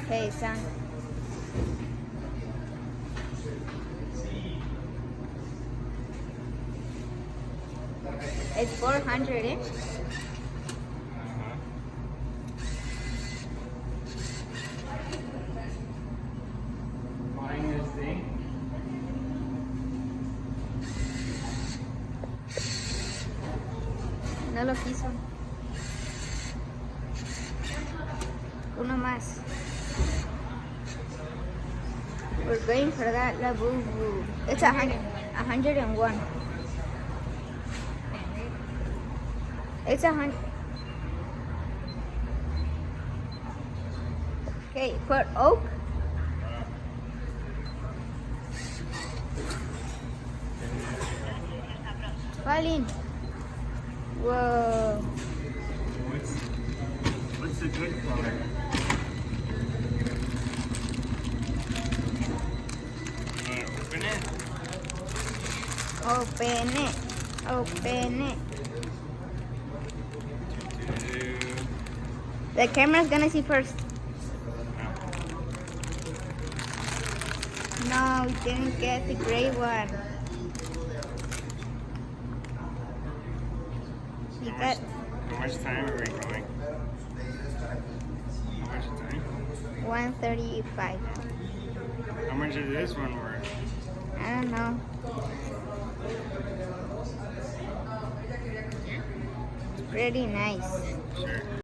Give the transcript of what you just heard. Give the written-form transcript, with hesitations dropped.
Okay, it's done. It's 400, eh? Buying this thing. No lo quiso. Uno más. We're going for that Labubu. It's 101. It's 100. Okay, for oak. Falling. Whoa. What's the good color? Open it. Open it. Open it. The camera's gonna see first. No, we didn't get the gray one. You got How much time are we going? How much time? 135. How much is this one worth? I don't know. Pretty nice. Sure.